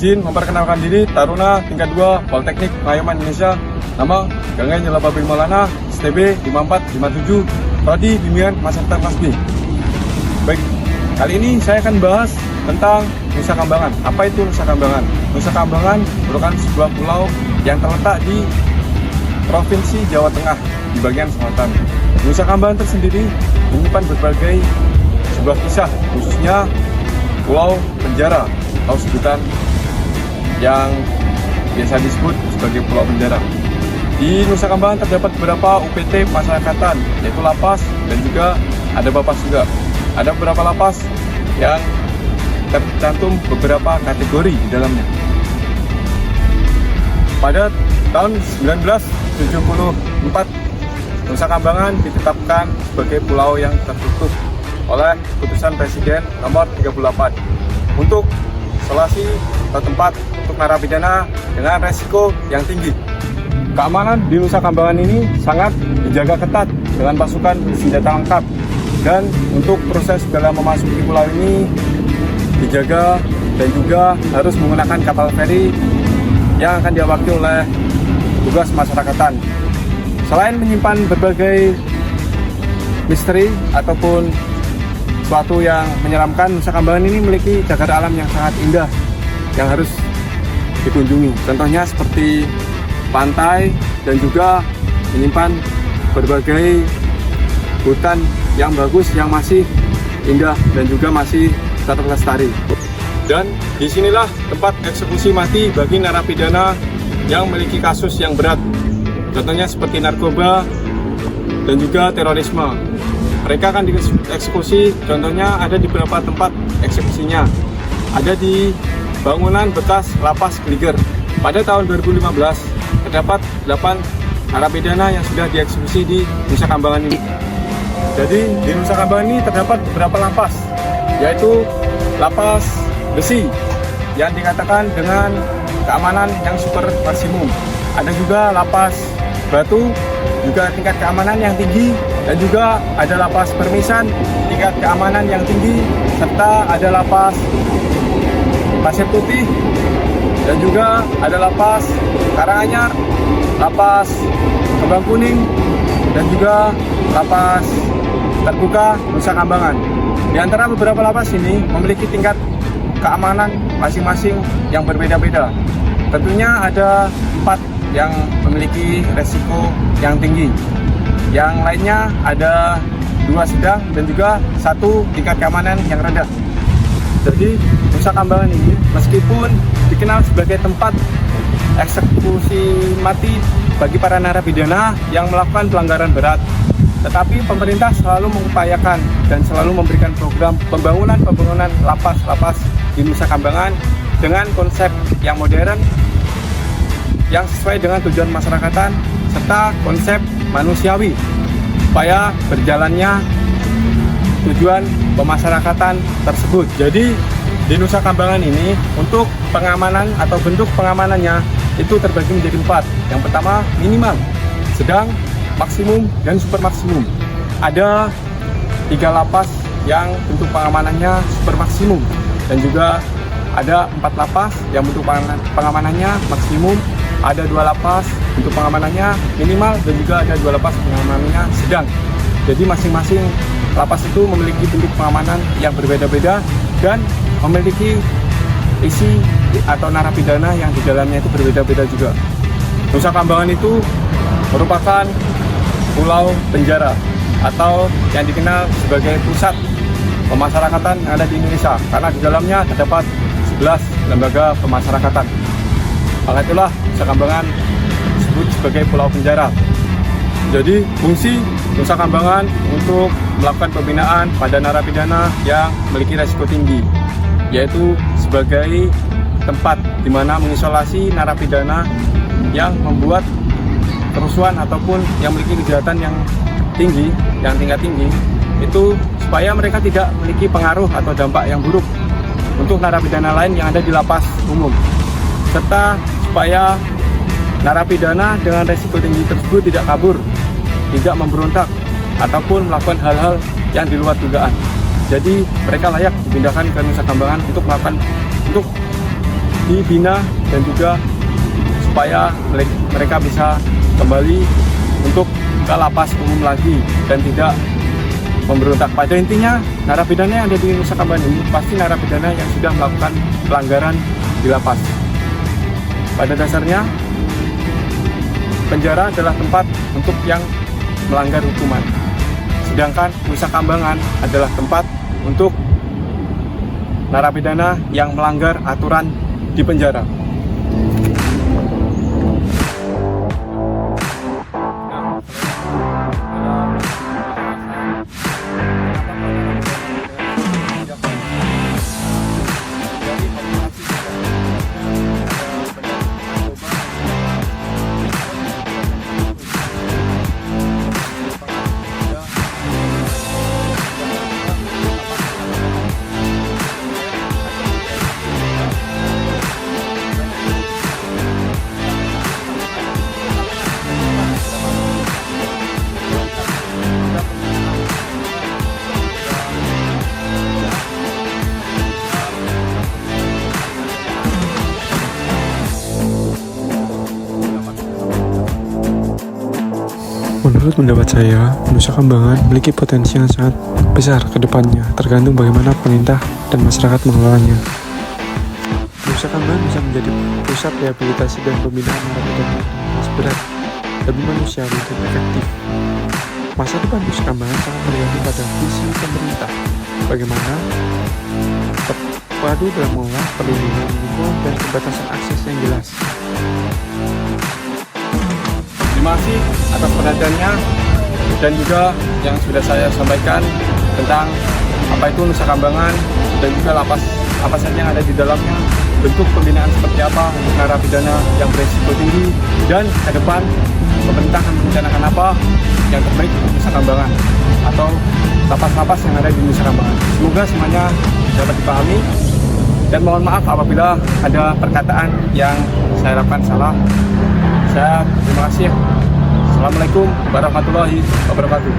Izin memperkenalkan diri, Taruna tingkat 2 Politeknik Pengayuman Indonesia. Nama Gangga Nyala Babil Maulana, STB 5457, Prodi Bimbingan Masyarakat Kelas B. Baik, kali ini saya akan bahas tentang Nusa Kambangan. Apa itu Nusa Kambangan? Nusa Kambangan merupakan sebuah pulau yang terletak di Provinsi Jawa Tengah di bagian selatan. Nusa Kambangan tersendiri menyimpan berbagai sebuah kisah, khususnya Pulau Penjara atau sebutan yang biasa disebut sebagai Pulau Penjara. Di Nusa Kambangan terdapat beberapa UPT Masyarakatan, yaitu lapas dan juga ada bapas juga. Ada beberapa lapas yang tercantum beberapa kategori di dalamnya. Pada tahun 1974, Nusa Kambangan ditetapkan sebagai pulau yang tertutup oleh Keputusan Presiden nomor 38 untuk isolasi atau tempat untuk narapidana dengan resiko yang tinggi. Keamanan di Nusa Kambangan ini sangat dijaga ketat dengan pasukan bersenjata lengkap, dan untuk proses dalam memasuki pulau ini dijaga dan juga harus menggunakan kapal feri yang akan diawaki oleh tugas masyarakatan. Selain menyimpan berbagai misteri ataupun sesuatu yang menyeramkan, Nusa Kambangan ini memiliki cagar alam yang sangat indah yang harus dikunjungi. Contohnya seperti pantai dan juga menyimpan berbagai hutan yang bagus yang masih indah dan juga masih tetap lestari. Dan disinilah tempat eksekusi mati bagi narapidana yang memiliki kasus yang berat. Contohnya seperti narkoba dan juga terorisme. Mereka akan dieksekusi, contohnya ada di beberapa tempat eksekusinya. Ada di bangunan bekas lapas Gliger. Pada tahun 2015, terdapat 8 narapidana yang sudah dieksekusi di Nusa Kambangan ini. Jadi di Nusa Kambangan ini terdapat beberapa lapas, yaitu lapas besi yang dikatakan dengan keamanan yang super maksimum. Ada juga lapas batu, juga tingkat keamanan yang tinggi, dan juga ada lapas Permisan, tingkat keamanan yang tinggi, serta ada lapas Pasir Putih, dan juga ada lapas Karanganyar, lapas Kembang Kuning, dan juga lapas terbuka Nusa Kambangan. Di antara beberapa lapas ini memiliki tingkat keamanan masing-masing yang berbeda-beda. Tentunya ada 4 yang memiliki resiko yang tinggi. Yang lainnya ada 2 sedang dan juga 1 tingkat keamanan yang rendah. Jadi Nusa Kambangan ini meskipun dikenal sebagai tempat eksekusi mati bagi para narapidana yang melakukan pelanggaran berat, tetapi pemerintah selalu mengupayakan dan selalu memberikan program pembangunan lapas-lapas di Nusa Kambangan dengan konsep yang modern, yang sesuai dengan tujuan masyarakatan, serta konsep manusiawi, supaya berjalannya tujuan pemasyarakatan tersebut. Jadi di Nusa Kambangan ini untuk pengamanan atau bentuk pengamanannya itu terbagi menjadi 4. Yang pertama minimal, sedang, maksimum, dan super maksimum. Ada 3 lapas yang bentuk pengamanannya super maksimum, dan juga ada 4 lapas yang bentuk pengamanannya maksimum. Ada 2 lapas untuk pengamanannya minimal, dan juga ada 2 lapas pengamanannya sedang. Jadi masing-masing lapas itu memiliki bentuk pengamanan yang berbeda-beda dan memiliki isi atau narapidana yang di dalamnya itu berbeda-beda juga. Nusa Kambangan itu merupakan pulau penjara atau yang dikenal sebagai pusat pemasyarakatan yang ada di Indonesia, karena di dalamnya terdapat 11 lembaga pemasyarakatan. Maka itulah Nusa Kambangan disebut sebagai pulau penjara. Jadi fungsi Nusa Kambangan untuk melakukan pembinaan pada narapidana yang memiliki resiko tinggi, yaitu sebagai tempat di mana mengisolasi narapidana yang membuat kerusuhan ataupun yang memiliki kejahatan yang tinggi, yang tingkat tinggi, itu supaya mereka tidak memiliki pengaruh atau dampak yang buruk untuk narapidana lain yang ada di lapas umum, serta supaya narapidana dengan resiko tinggi tersebut tidak kabur, tidak memberontak, ataupun melakukan hal-hal yang di luar dugaan. Jadi mereka layak dipindahkan ke Nusa Kambangan untuk dibina dan juga supaya mereka bisa kembali untuk ke lapas umum lagi dan tidak memberontak. Pada intinya, narapidana yang ada di Nusa Kambangan ini pasti narapidana yang sudah melakukan pelanggaran di lapas. Pada dasarnya, penjara adalah tempat untuk yang melanggar hukuman. Sedangkan Nusa Kambangan adalah tempat untuk narapidana yang melanggar aturan di penjara. Menurut pendapat saya, Nusa Kambangan memiliki potensi yang sangat besar ke depannya, tergantung bagaimana pemerintah dan masyarakat mengelolanya. Nusa Kambangan bisa menjadi pusat rehabilitasi dan pembinaan narapidana yang berat, lebih manusiawi dan efektif. Masa depan Nusa Kambangan sangat tergantung pada visi pemerintah, bagaimana terpadu dalam mengolah perlindungan lingkungan dan pembatasan akses yang jelas. Terima kasih atas perhatiannya dan juga yang sudah saya sampaikan tentang apa itu Nusa Kambangan dan juga lapas apa saja yang ada di dalamnya, bentuk pembinaan seperti apa untuk narapidana yang beresiko tinggi, dan ke depan pemerintah akan merencanakan apa yang terbaik untuk Nusa Kambangan atau lapas-lapas yang ada di Nusa Kambangan. Semoga semuanya dapat dipahami dan mohon maaf apabila ada perkataan yang saya harapkan salah. Saya terima kasih. Assalamualaikum warahmatullahi wabarakatuh.